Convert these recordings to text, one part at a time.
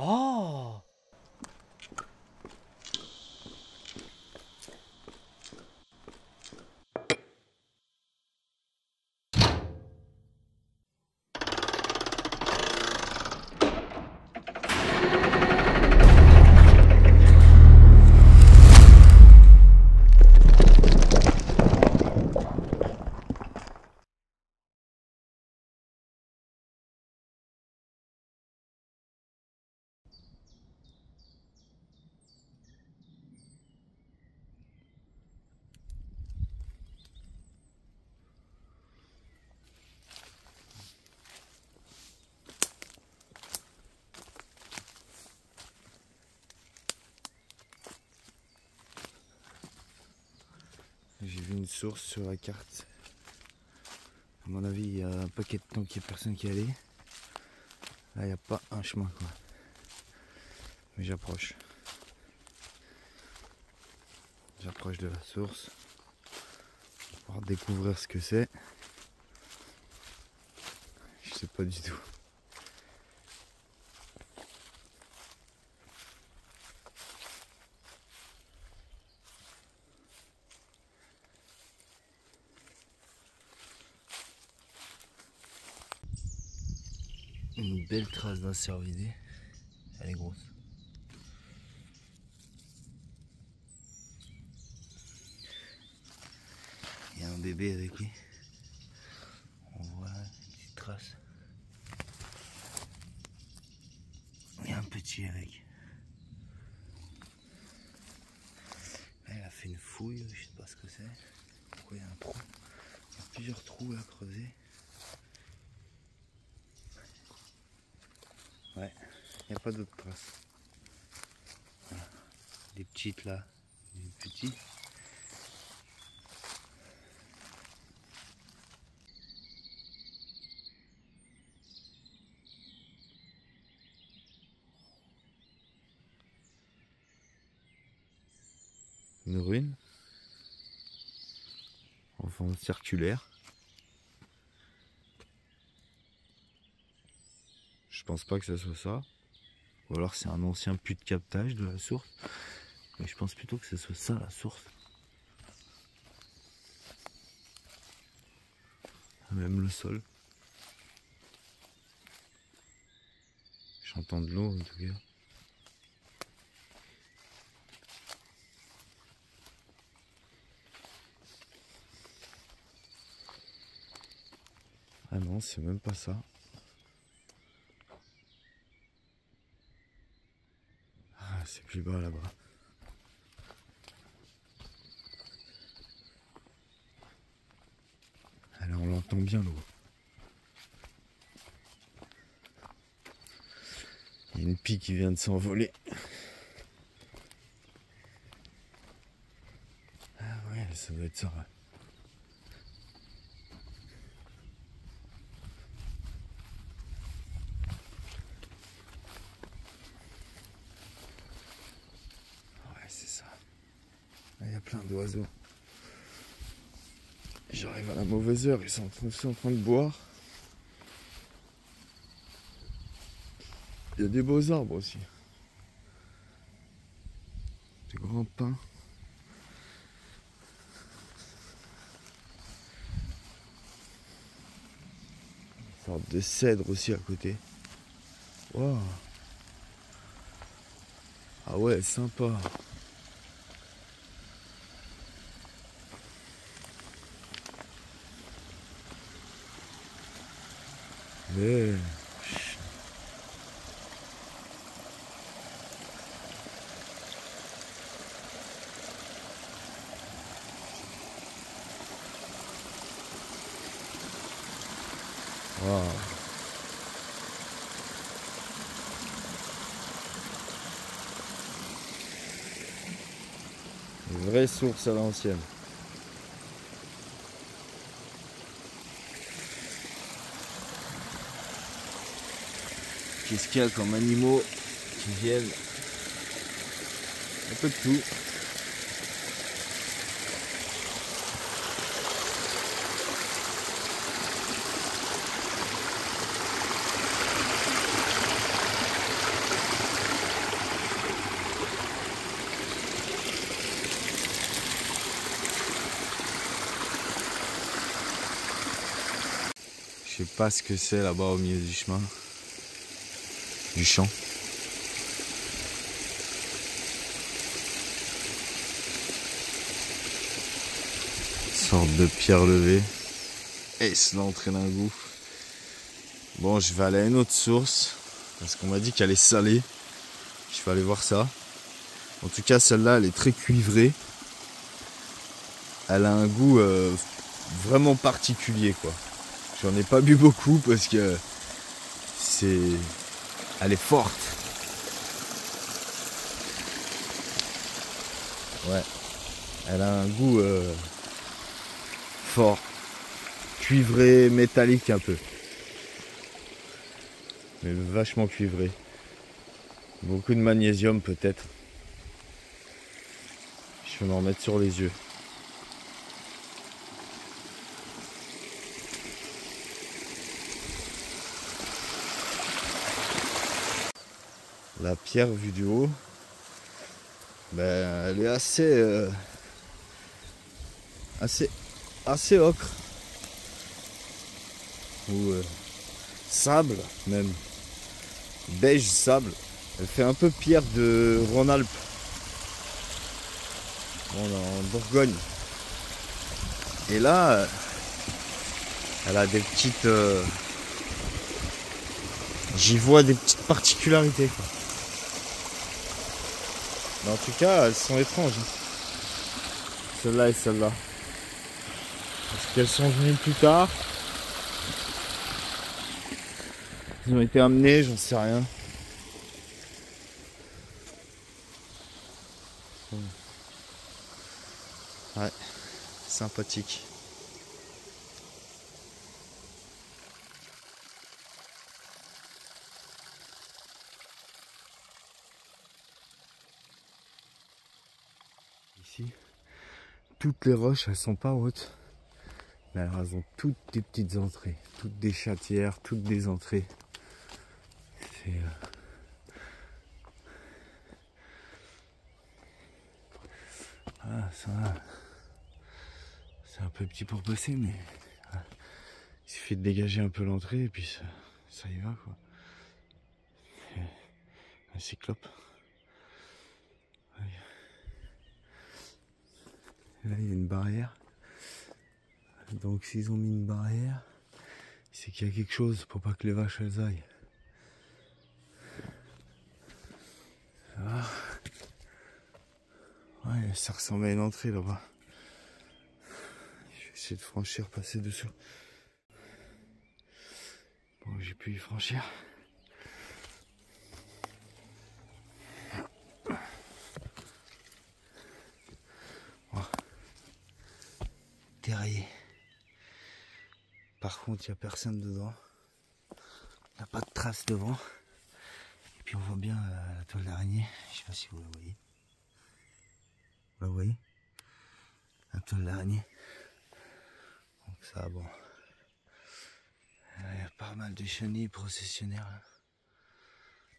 Oh! J'ai vu une source sur la carte. À mon avis, il y a un paquet de temps qu'il n'y a personne qui est allé. Là, il n'y a pas un chemin, quoi. Mais j'approche. J'approche de la source. Pour découvrir ce que c'est. Je sais pas du tout. Une belle trace d'un cervidé. Elle est grosse. Il y a un bébé avec lui. On voit une petite trace. Il y a un petit avec. Elle a fait une fouille, je sais pas ce que c'est. Pourquoi il y a un trou? Il y a plusieurs trous à creuser. Ouais, il n'y a pas d'autres traces. Voilà. Des petites là, des petits. Une ruine en forme circulaire. Je pense pas que ça soit ça. Ou alors c'est un ancien puits de captage de la source. Mais je pense plutôt que ce soit ça la source. Même le sol. J'entends de l'eau en tout cas. Ah non, c'est même pas ça. Ah, c'est plus bas là-bas. Alors on l'entend bien l'eau. Il y a une pie qui vient de s'envoler. Ah ouais, ça doit être ça. Ouais. Ouais, c'est ça. Il y a plein d'oiseaux. J'arrive à la mauvaise heure, ils sont tous en train de boire. Il y a des beaux arbres aussi. Des grands pins. Une sorte de cèdre aussi à côté. Wow. Ah ouais, sympa. Mais... Wow. Une vraie source à l'ancienne. Qu'est-ce qu'il y a comme animaux qui viennent? Un peu de tout. sais pas ce que c'est là-bas au milieu du chemin. Du champ. Sorte de pierre levée. Est-ce l'entrée d'un gouffre? Bon, je vais aller à une autre source. Parce qu'on m'a dit qu'elle est salée. Je vais aller voir ça. En tout cas, celle-là, elle est très cuivrée. Elle a un goût vraiment particulier, quoi. J'en ai pas bu beaucoup parce que elle est forte. Ouais. Elle a un goût fort. Cuivré, métallique un peu. Mais vachement cuivré. Beaucoup de magnésium peut-être. Je vais m'en remettre sur les yeux. La pierre vue du haut, ben, elle est assez ocre. Ou sable même. Beige sable. Elle fait un peu pierre de Rhône-Alpes. En Bourgogne. Et là, elle a des petites... j'y vois des petites particularités, quoi. Mais en tout cas, elles sont étranges. Celle-là et celle-là. Est-ce qu'elles sont venues plus tard? Ils ont été amenés, j'en sais rien. Ouais, sympathique. Ici, toutes les roches, elles sont pas hautes. Mais elles ont toutes des petites entrées. Toutes des chatières, toutes des entrées. C'est... Ah, ça va. C'est un peu petit pour passer, mais... Il suffit de dégager un peu l'entrée et puis ça y va, quoi. Un cyclope. Là, il y a une barrière. Donc, s'ils ont mis une barrière, c'est qu'il y a quelque chose pour pas que les vaches elles aillent. Ça va. Ouais, ça ressemble à une entrée là-bas. Je vais essayer de franchir, passer dessous. Bon, j'ai pu y franchir. Oh. Terrier. Par contre, il n'y a personne dedans. Il n'y a pas de traces devant. Et puis on voit bien la toile d'araignée. Je sais pas si vous la voyez. Vous la voyez? La toile d'araignée. Donc ça, bon. Il y a pas mal de chenilles processionnaires.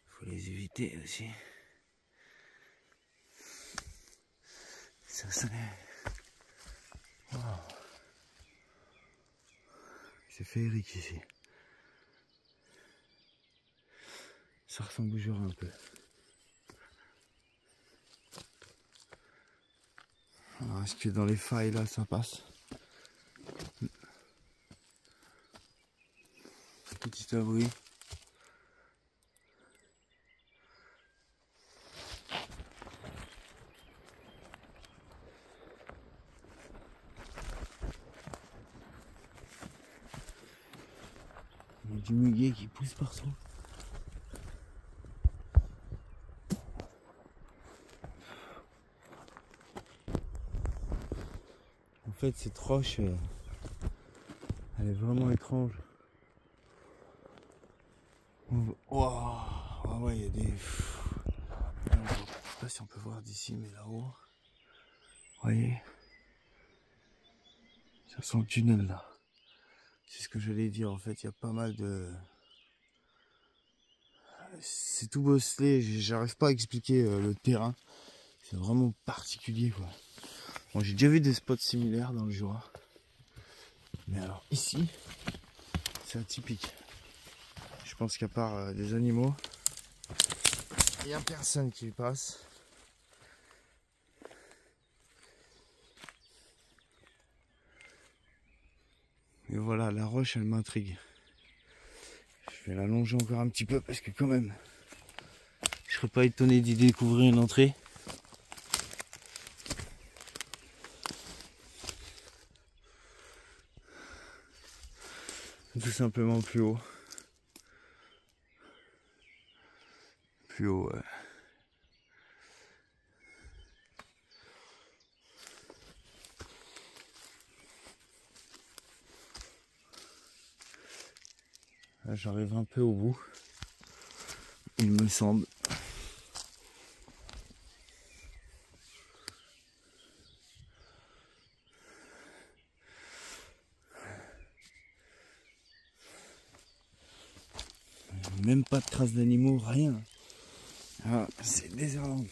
Faut les éviter aussi. Ça serait... Wow. C'est féerique ici. Ça ressemble au jour un peu. Alors, est-ce que dans les failles là ça passe? Petit abri. Il y a du muguet qui pousse partout. En fait, cette roche, elle est vraiment étrange. Wow. Ah ouais, il y a des... Je sais pas si on peut voir d'ici, mais là-haut, vous voyez, ça sent le tunnel là. C'est ce que j'allais dire, en fait, il y a pas mal de... C'est tout bosselé, j'arrive pas à expliquer le terrain. C'est vraiment particulier, quoi. Bon, j'ai déjà vu des spots similaires dans le Jura. Mais alors ici, c'est atypique. Je pense qu'à part des animaux, il n'y a personne qui passe. Mais voilà, la roche, elle m'intrigue. Je vais la longer encore un petit peu parce que quand même, je serais pas étonné d'y découvrir une entrée. Tout simplement plus haut. Plus haut, ouais. Là, j'arrive un peu au bout, il me semble. Même pas de traces d'animaux, rien. Ah, c'est Désirlande.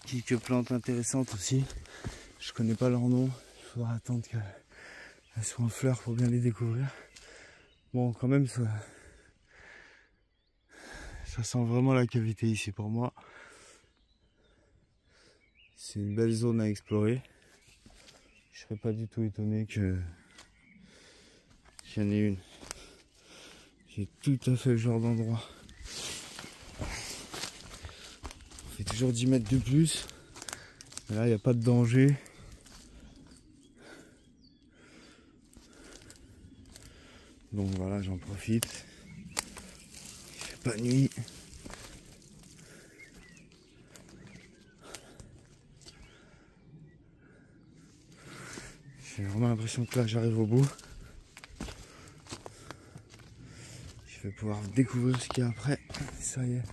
Quelques plantes intéressantes aussi. Je connais pas leur nom. Il faudra attendre qu'elles soient en fleurs pour bien les découvrir. Bon, quand même, ça sent vraiment la cavité ici pour moi. C'est une belle zone à explorer. Je serais pas du tout étonné qu'il y en ait une. C'est tout à fait le genre d'endroit. On fait toujours 10 mètres de plus. Mais là, il n'y a pas de danger. Donc voilà, j'en profite. Il fait pas nuit. J'ai vraiment l'impression que là, j'arrive au bout. Je vais pouvoir découvrir ce qu'il y a après. Ça y est.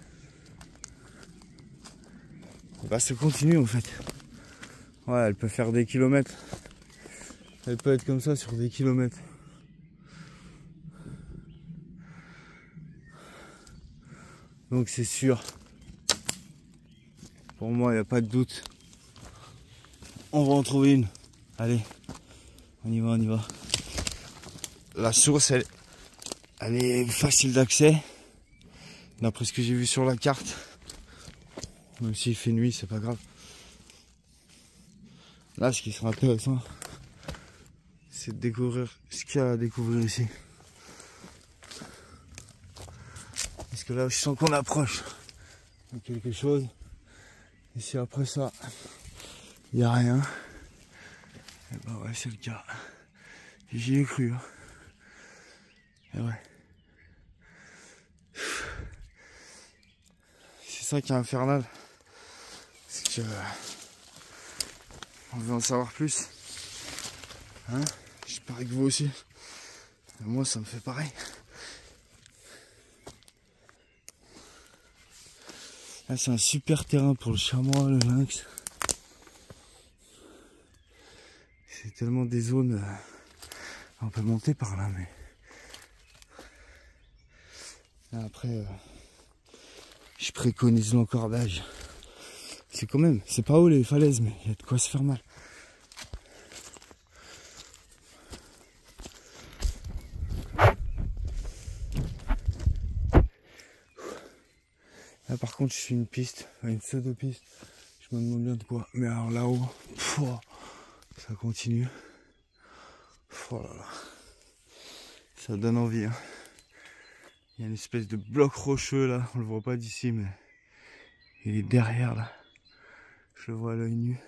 Bah, ça continue en fait. Ouais, elle peut faire des kilomètres. Elle peut être comme ça sur des kilomètres. Donc c'est sûr. Pour moi, il n'y a pas de doute. On va en trouver une. Allez, on y va, on y va. La source, elle est facile d'accès. D'après ce que j'ai vu sur la carte. Même s'il fait nuit, c'est pas grave. Là, ce qui sera intéressant, c'est de découvrir ce qu'il y a à découvrir ici. Parce que là, je sens qu'on approche de quelque chose. Et si après ça, il n'y a rien, et bah ouais, c'est le cas. J'y ai cru. Hein. Et ouais. C'est ça qui est infernal. C'est que on veut en savoir plus. Hein, je parie que vous aussi. Et moi, ça me fait pareil. Là, c'est un super terrain pour le chamois, le lynx. C'est tellement des zones. On peut monter par là, mais là, après, je préconise l'encordage. C'est quand même, c'est pas haut les falaises, mais il y a de quoi se faire mal. Là par contre je suis une piste, une pseudo-piste. Je me demande bien de quoi. Mais alors là-haut, ça continue. Oh là là. Ça donne envie. Hein. Il y a une espèce de bloc rocheux là, on le voit pas d'ici, mais il est derrière là. Je le vois à l'œil nu.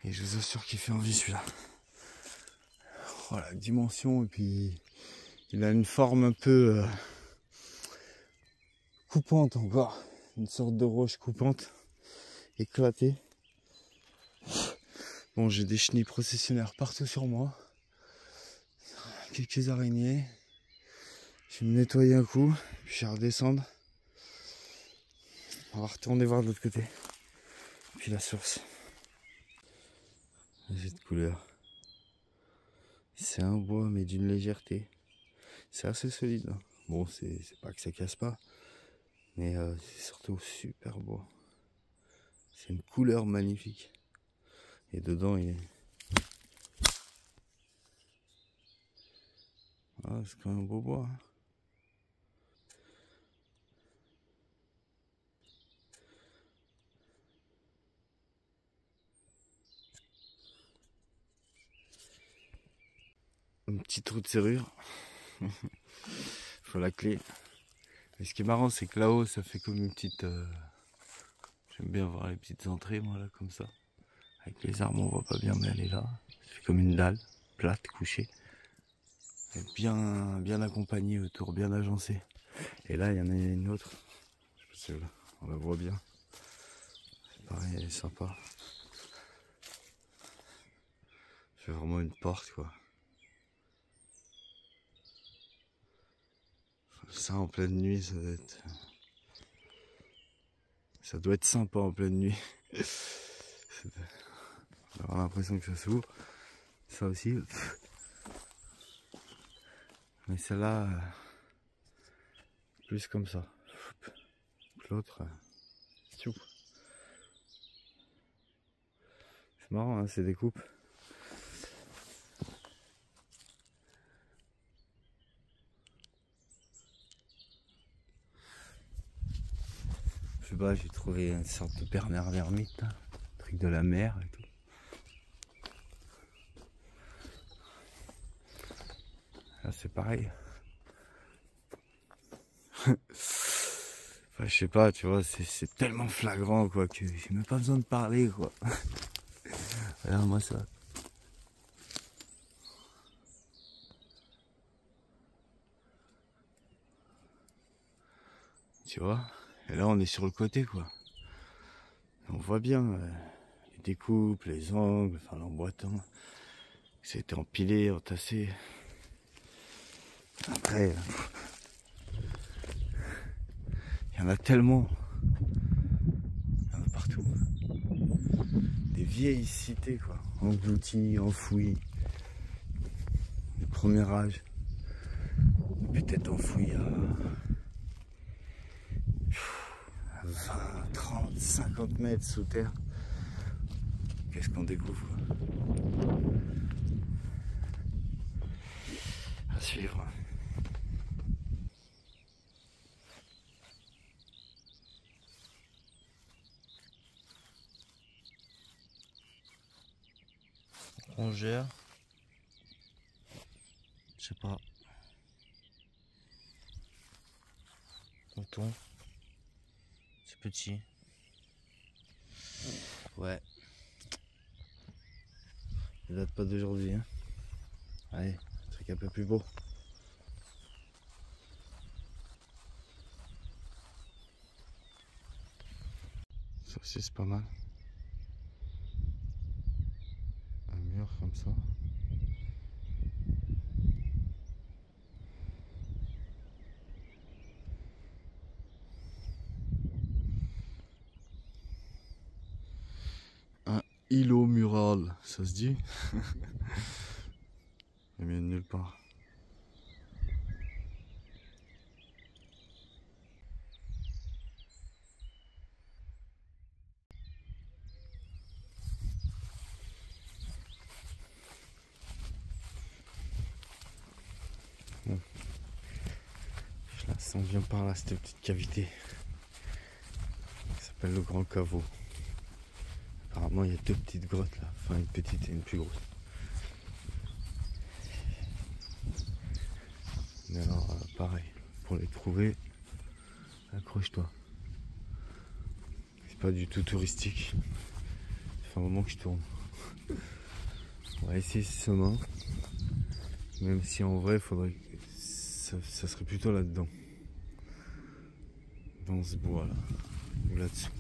Et je vous assure qu'il fait envie celui-là. Voilà, dimension, et puis il a une forme un peu coupante encore. Une sorte de roche coupante, éclatée. Bon, j'ai des chenilles processionnaires partout sur moi. Quelques araignées. Je vais me nettoyer un coup, puis je vais redescendre. On va retourner voir de l'autre côté. Puis la source. Cette couleur. C'est un bois, mais d'une légèreté. C'est assez solide. Hein. Bon, c'est pas que ça casse pas, mais c'est surtout super beau. C'est une couleur magnifique. Et dedans, il est... Ah, c'est quand même un beau bois. Hein. Un petit trou de serrure. Faut la clé. Mais ce qui est marrant, c'est que là-haut, ça fait comme une petite... J'aime bien voir les petites entrées, moi, là, comme ça. Avec les arbres, on voit pas bien, mais elle est là. Ça fait comme une dalle, plate, couchée. Et bien accompagnée autour, bien agencée. Et là, il y en a une autre. Je sais pas si là, on la voit bien. C'est pareil, elle est sympa. C'est vraiment une porte, quoi. Ça, en pleine nuit, ça doit être sympa en pleine nuit. On a l'impression que ça s'ouvre. Ça aussi. Mais celle-là, plus comme ça. L'autre, c'est marrant, hein, ces découpes. Je sais pas, j'ai trouvé une sorte de Bernard l'ermite, hein, truc de la mer et tout. Là, c'est pareil. Enfin, je sais pas, tu vois, c'est tellement flagrant, quoi, que j'ai même pas besoin de parler, quoi. Regarde-moi ça. Tu vois? Et là, on est sur le côté, quoi. On voit bien les découpes, les angles, enfin l'emboîtement. C'était empilé, entassé. Après, il y en a tellement. Il y en a partout. Des vieilles cités, quoi. Englouties, enfouies. Du premier âge. Peut-être enfouies à 20, 30, 50 mètres sous terre. Qu'est-ce qu'on découvre, quoi. À suivre. Rongère. Je sais pas. Tonton. C'est petit. Ouais. Ça date pas d'aujourd'hui, hein. Allez, un truc un peu plus beau. Ça aussi c'est pas mal. Un mur comme ça. Un îlot mural, ça se dit? Il vient de nulle part. Bon. Je la sens bien par là, cette petite cavité. Ça s'appelle le Grand Caveau. Apparemment, il y a deux petites grottes là. Enfin, une petite et une plus grosse. Mais alors, pareil, pour les trouver, accroche-toi. C'est pas du tout touristique. Ça fait un moment que je tourne. On va essayer ce chemin. Même si en vrai, faudrait. Ça serait plutôt là-dedans. Dans ce bois là. Ou là-dessus.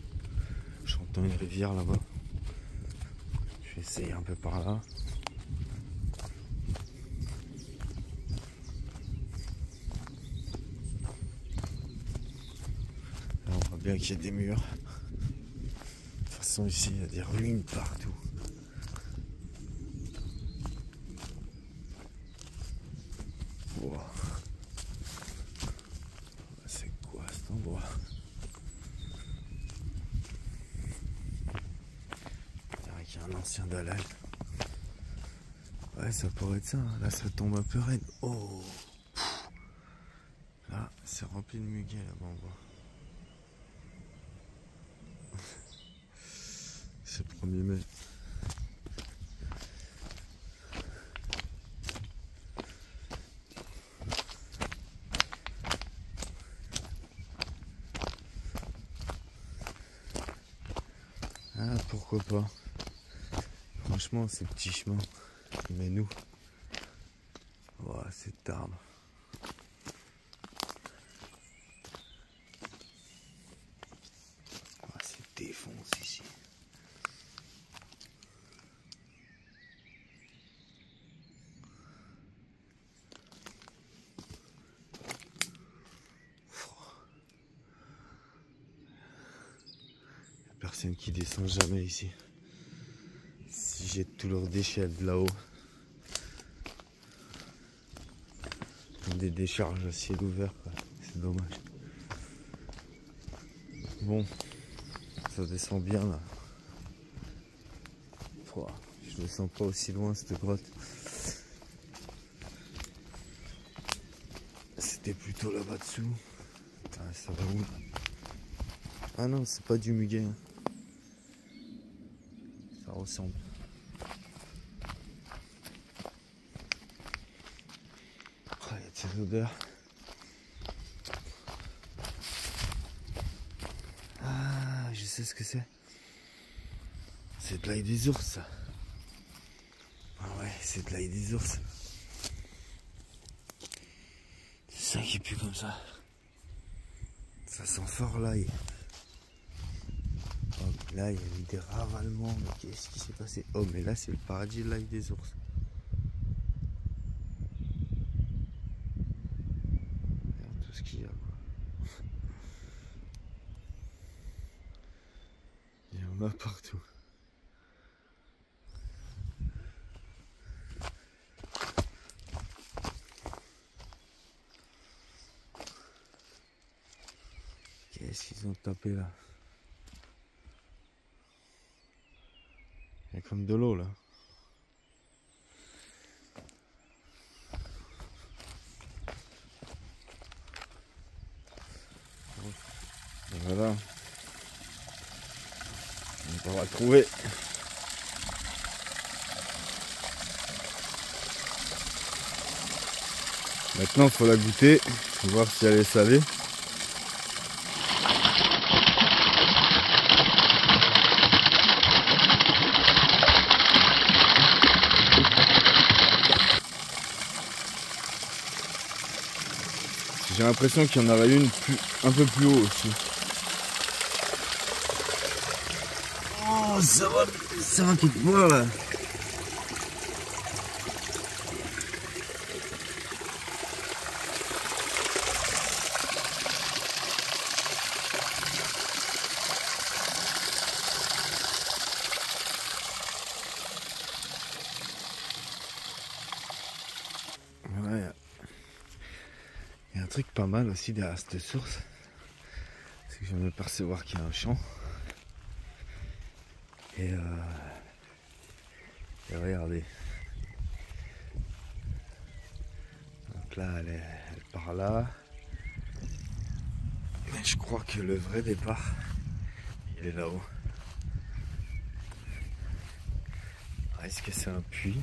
J'entends une rivière là-bas. Je vais essayer un peu par là. Là, on voit bien qu'il y a des murs. De toute façon, ici, il y a des ruines partout. Wow. C'est quoi cet endroit? un ancien dallage. Ouais, ça pourrait être ça. Hein. Là, ça tombe un peu raide. Oh, là, c'est rempli de muguet là-bas en bas. C'est le 1er mai. Ah, pourquoi pas. Franchement, ces petits chemins. Mais nous, oh, cet arbre. Oh, c'est défonce ici. Personne qui descend jamais ici. Si jettent tous leurs déchets de là-haut. Des décharges à ciel ouvert, c'est dommage. Bon, ça descend bien là. Oh, je ne sens pas aussi loin cette grotte. C'était plutôt là-bas dessous. Putain, ça va où? Ah non, c'est pas du muguet. Hein. Ça ressemble. Oh, il y a de ces odeurs. Ah, je sais ce que c'est. C'est de l'ail des ours, ça. Ah ouais, c'est de l'ail des ours. C'est ça qui pue comme ça. Ça sent fort l'ail. Oh, là, il y a eu des ravalements. Mais qu'est-ce qui s'est passé? Oh, mais là, c'est le paradis de l'ail des ours. Regarde tout ce qu'il y a, quoi. Il y en a partout. Qu'est-ce qu'ils ont tapé là? Il y a comme de l'eau là. Et voilà. On va trouver. Maintenant il faut la goûter, voir si elle est salée. J'ai l'impression qu'il y en aurait une un peu plus haut aussi. Oh, ça va quelque part là. Ouais. Il y a un truc pas mal aussi derrière cette source. C'est que je viens de percevoir qu'il y a un champ. Et regardez. Donc là, elle part là. Mais je crois que le vrai départ, il est là-haut. Est-ce que c'est un puits?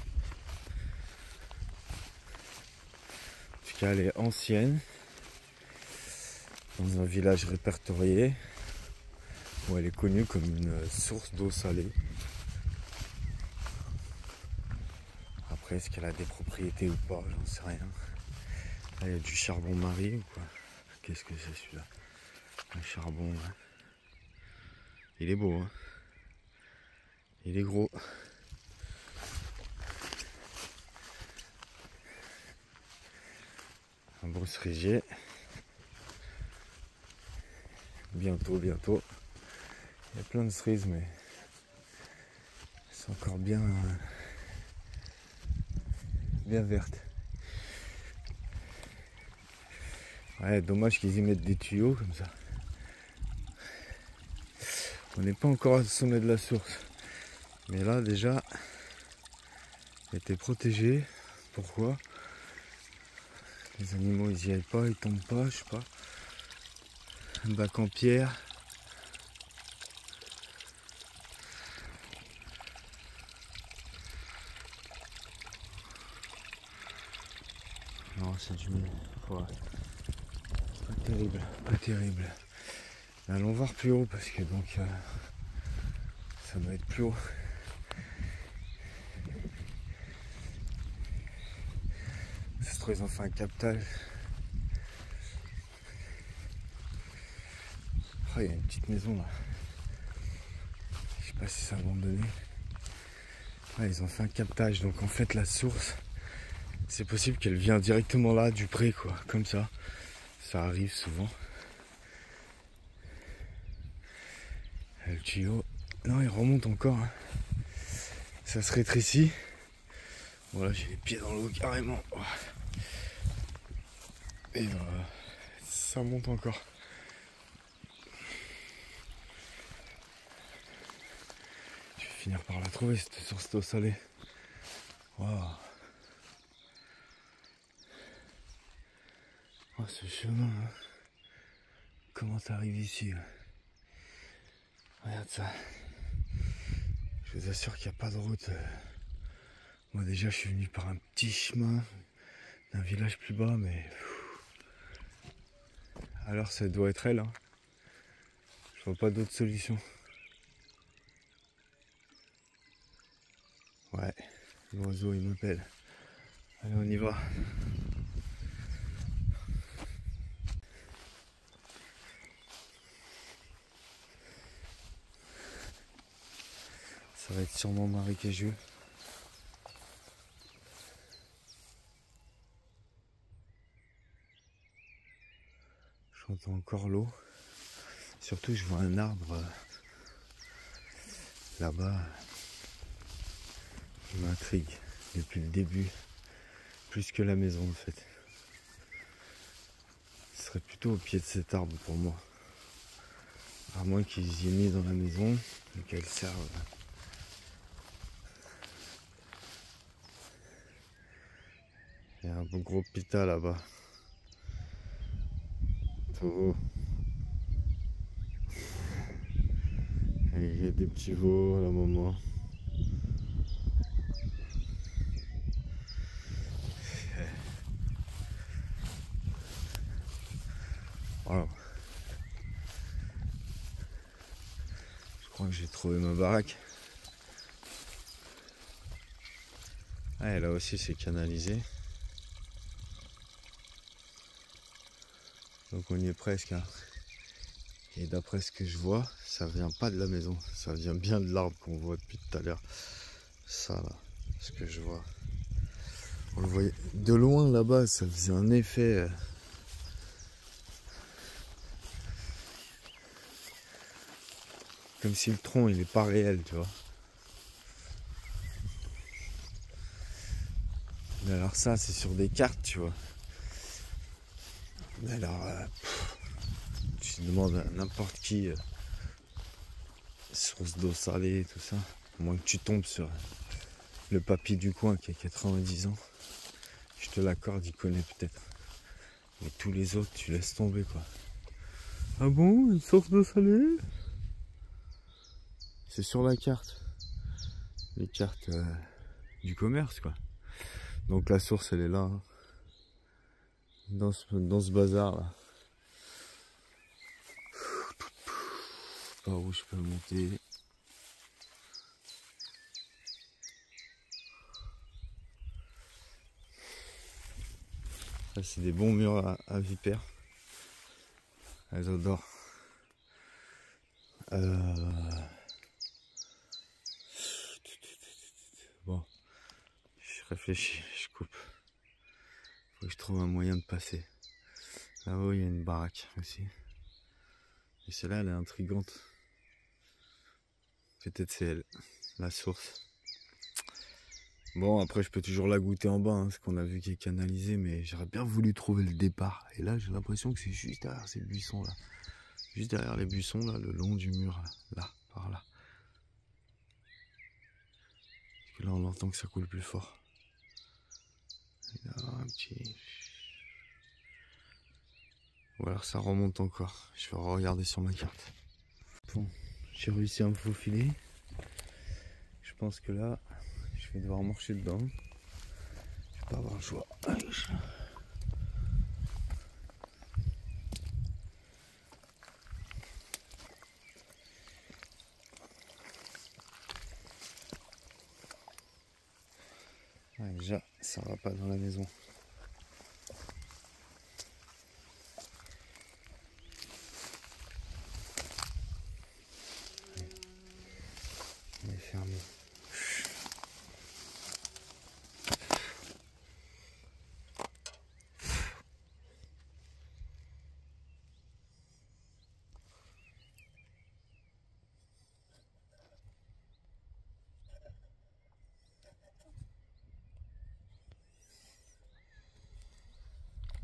En tout cas, elle est ancienne. Dans un village répertorié. Où elle est connue comme une source d'eau salée. Après, est-ce qu'elle a des propriétés ou pas? J'en sais rien. Là, il y a du charbon marie ou quoi? Qu'est-ce que c'est celui-là? Un charbon. Hein. Il est beau, hein? Il est gros. Un beau cerisier. Bientôt. Il y a plein de cerises, mais c'est encore bien vertes. Ouais, dommage qu'ils y mettent des tuyaux comme ça. On n'est pas encore au sommet de la source. Mais là déjà, il était protégé. Pourquoi? Les animaux ils y aillent pas, ils tombent pas, je sais pas. Un bac en pierre. Non, c'est du mieux. Ouais. Pas terrible, pas terrible. Allons voir plus haut parce que donc ça doit être plus haut. Ça se trouve ils ont fait un captage. Oh, il y a une petite maison là. Je sais pas si c'est abandonné. Ouais, ils ont fait un captage, donc en fait la source, c'est possible qu'elle vient directement là du pré quoi, comme ça. Ça arrive souvent. Le tuyau, non il remonte encore. Hein. Ça se rétrécit. Voilà, j'ai les pieds dans l'eau carrément. Et ça monte encore. Je vais finir par la trouver cette source d'eau salée. Waouh. Oh ce chemin. Hein. Comment t'arrives ici? Hein. Regarde ça. Je vous assure qu'il n'y a pas de route. Moi déjà je suis venu par un petit chemin d'un village plus bas, mais alors ça doit être elle. Hein. Je vois pas d'autre solution. Ouais, l'oiseau il m'appelle. Allez on y va. Ça va être sûrement marécageux. J'entends encore l'eau. Surtout je vois un arbre là-bas. Il m'intrigue depuis le début. Plus que la maison en fait. Ce serait plutôt au pied de cet arbre pour moi. À moins qu'ils y aient mis dans la maison et qu'elle serve. Il y a un gros pita là-bas. Taureau. Et il y a des petits veaux à la moment. Voilà. Je crois que j'ai trouvé ma baraque. Ah, et là aussi c'est canalisé. Donc on y est presque. Hein. Et d'après ce que je vois, ça vient pas de la maison. Ça vient bien de l'arbre qu'on voit depuis tout à l'heure. Ça là, ce que je vois. On le voyait de loin là-bas, ça faisait un effet. Comme si le tronc il est pas réel, tu vois. Mais alors ça c'est sur des cartes, tu vois. Mais alors, tu demandes à n'importe qui, source d'eau salée, tout ça. À moins que tu tombes sur le papy du coin qui a 90 ans. Je te l'accorde, il connaît peut-être. Mais tous les autres, tu laisses tomber quoi. Ah bon, une source d'eau salée? C'est sur la carte. Les cartes du commerce quoi. Donc la source elle est là. Hein. Dans ce bazar là. Par où je peux monter? Ça c'est des bons murs à vipères. Elles adorent. Bon, je réfléchis, je coupe. Faut que je trouve un moyen de passer. Là-haut il y a une baraque aussi. Et celle-là elle est intrigante. Peut-être c'est elle, la source. Bon après je peux toujours la goûter en bas, hein, ce qu'on a vu qui est canalisé, mais j'aurais bien voulu trouver le départ. Et là j'ai l'impression que c'est juste derrière ces buissons là. Juste derrière les buissons là, le long du mur là, par là. que là on entend que ça coule plus fort. Et là, un petit... Ou alors ça remonte encore. Je vais regarder sur ma carte. Bon, j'ai réussi à me faufiler. Je pense que là, je vais devoir marcher dedans. Je vais pas avoir le choix. Allez, ouais, déjà, ça va pas dans la maison. On est fermé.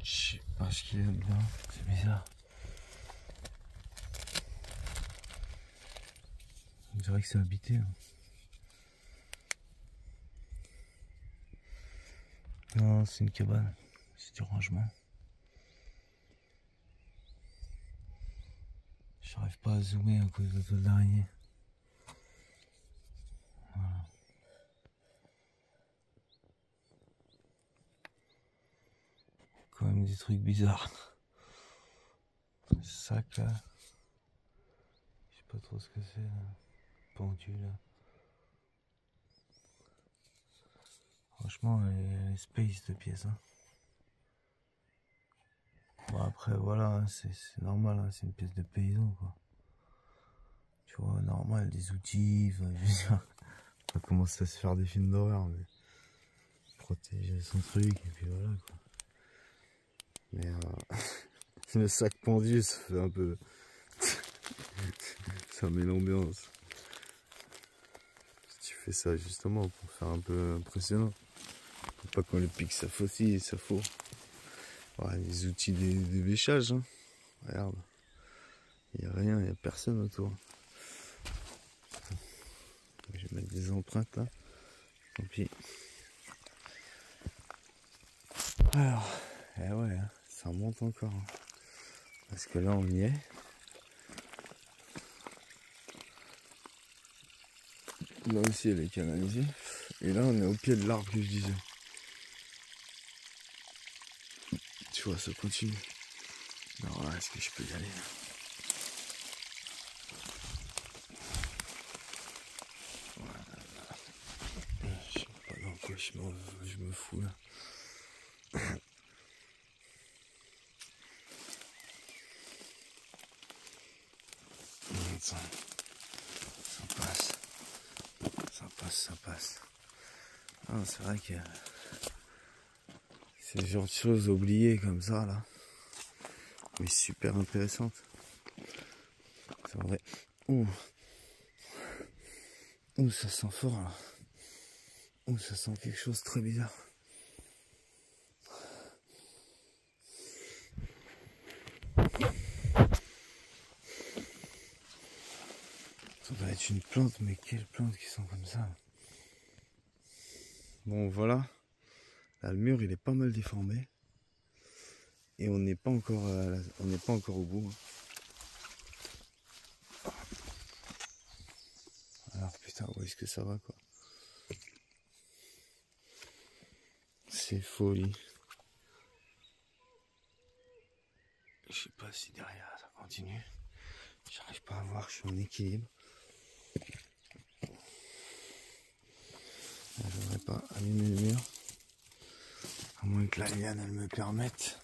Je sais pas ce qu'il y a dedans, c'est bizarre. On dirait que c'est habité. Hein. Non, c'est une cabane, c'est du rangement. J'arrive pas à zoomer à cause de l'auto d'araignée. Voilà. Quand même des trucs bizarres. Ce sac là. Je sais pas trop ce que c'est là. Pendu là. Franchement elle est space de pièces. Hein. Bon après voilà, hein, c'est normal, hein, c'est une pièce de paysan quoi. Tu vois, normal, des outils, on va commencer à se faire des films d'horreur, mais protéger son truc et puis voilà quoi. Mais le sac pendu, ça fait un peu... ça met l'ambiance. Si tu fais ça justement pour faire un peu impressionnant. Faut pas qu'on les pique, ça faucille, ça faut. Ouais, les outils des bêchages, hein. Regarde. Il n'y a rien, il n'y a personne autour. Je vais mettre des empreintes là. Tant pis. Alors, eh ouais, hein, ça remonte encore. Hein. Parce que là on y est. Là aussi elle est canalisée. Et là on est au pied de l'arbre que je disais. Tu vois, ça continue. Alors là, est-ce que je peux y aller là? Voilà. Je sais pas dans quoi je me fous là. Ça passe. Ça passe, ça passe. Ah, c'est vrai que c'est le genre de choses oubliées comme ça là. Mais super intéressante. C'est vrai. Ouh. Ouh, ça sent fort là. Ouh, ça sent quelque chose de très bizarre. Ça doit être une plante, mais quelle plante qui sent comme ça? Bon voilà. Là, le mur il est pas mal déformé. Et on n'est pas encore au bout. Alors putain, où est-ce que ça va quoi? C'est folie. Je sais pas si derrière ça continue. J'arrive pas à voir, je suis en équilibre. Je voudrais pas allumer le mur. À moins que la liane elle me permette.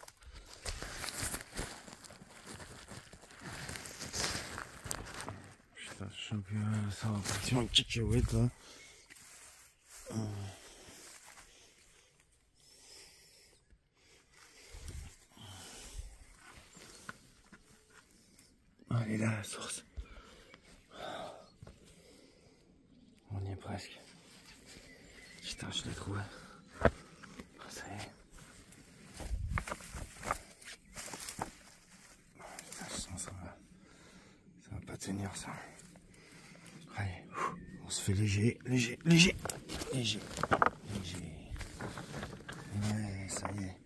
Putain, je sens que ça va partir en cacahuète là. Elle est là la source. On y est presque. Putain, je l'ai trouvé. Ça y est. Putain, je sens ça va pas tenir ça. Allez, on se fait léger, léger, léger. Et j'ai... Ouais, ça y est.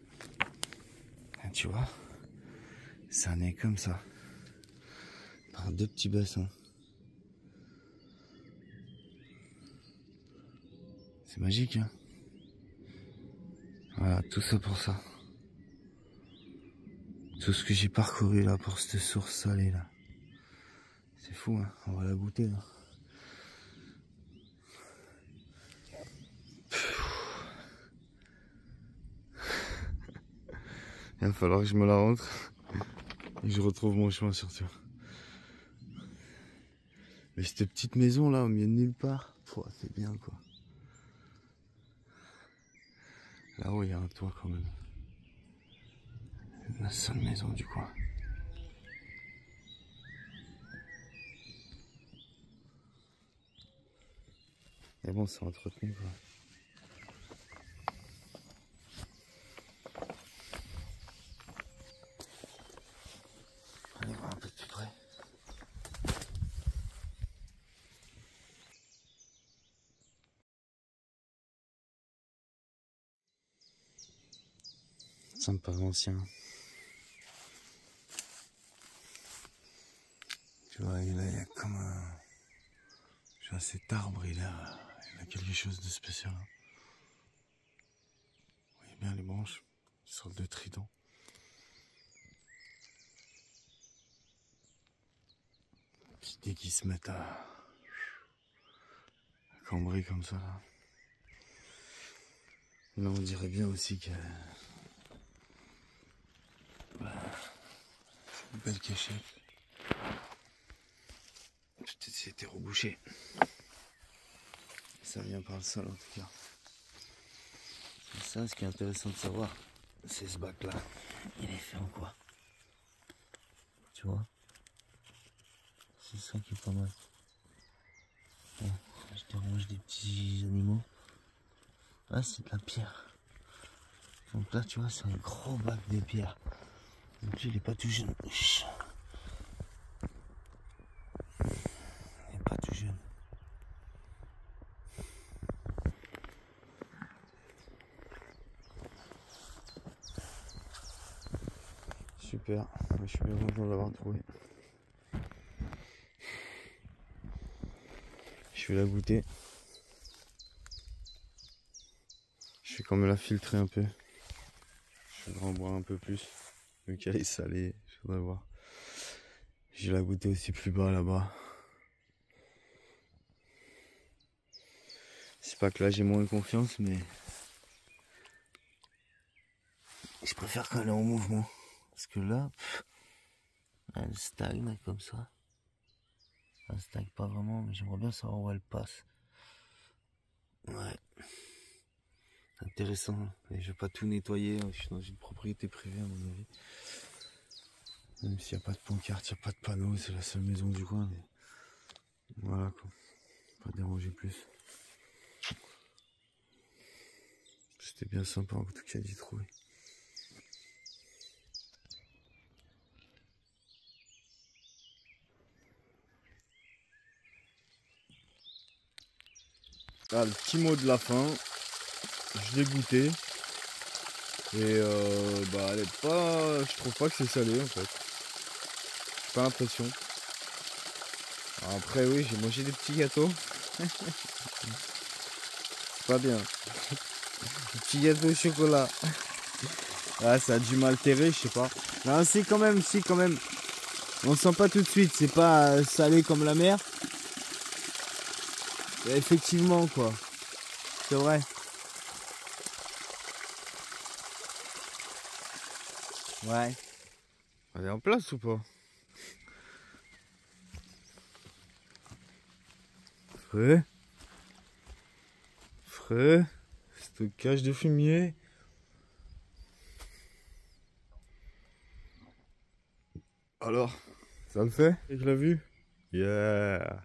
Ah, tu vois, ça naît comme ça. Par 2 petits bassins. C'est magique, hein. Voilà, tout ça pour ça. Tout ce que j'ai parcouru là pour cette source salée là. C'est fou, hein. On va la goûter là. Il va falloir que je me la rentre et que je retrouve mon chemin surtout. Mais cette petite maison là au milieu de nulle part, c'est bien quoi. Là-haut il y a un toit quand même. La seule maison du coin. Mais bon, c'est entretenu quoi. Allez voir un peu plus près. Ça me paraît ancien. Tu vois, il y a comme un... Je vois cet arbre, il a quelque chose de spécial. Vous voyez bien les branches, une sorte de trident. Puis dès qu'ils se mettent à cambrer comme ça, là on dirait bien aussi que... Une belle cachette. Peut-être c'était rebouché. Ça vient par le sol en tout cas. Et ça, ce qui est intéressant de savoir, c'est ce bac là. Il est fait en quoi? Tu vois? C'est ça qui est pas mal. Bon, je dérange des petits animaux. Ah, c'est de la pierre. Donc là, tu vois, c'est un gros bac de pierre. Donc lui, il est pas tout jeune. Il est pas tout jeune. Super, je suis bien content de l'avoir trouvé. Je vais la goûter. Je vais quand même la filtrer un peu. Je vais en boire un peu plus. Vu qu'elle est salée, je voudrais voir. Je vais la goûter aussi plus bas là-bas. C'est pas que là j'ai moins confiance, mais je préfère quand elle est en mouvement. Parce que là, elle stagne comme ça. Elle stagne pas vraiment, mais j'aimerais bien savoir où elle passe. Ouais. Intéressant. Et je vais pas tout nettoyer. Je suis dans une propriété privée à mon avis. Même s'il n'y a pas de pancarte, il n'y a pas de panneau, c'est la seule maison du coin. Mais... Voilà quoi. Pas déranger plus. C'était bien sympa en tout cas d'y trouver. Ah, le petit mot de la fin. Je l'ai goûté. Et bah elle est pas. Je trouve pas que c'est salé en fait. J'ai pas l'impression. Après oui, j'ai mangé des petits gâteaux. Pas bien. Des petits gâteaux au chocolat. Ah, ça a dû m'altérer, je sais pas. Non, si quand même, si quand même. On sent pas tout de suite, c'est pas salé comme la mer. Et effectivement quoi. C'est vrai. Ouais. Elle est en place ou pas? Frais. Frais. Stockage de fumier. Alors, ça le fait? Et je l'ai vu? Yeah.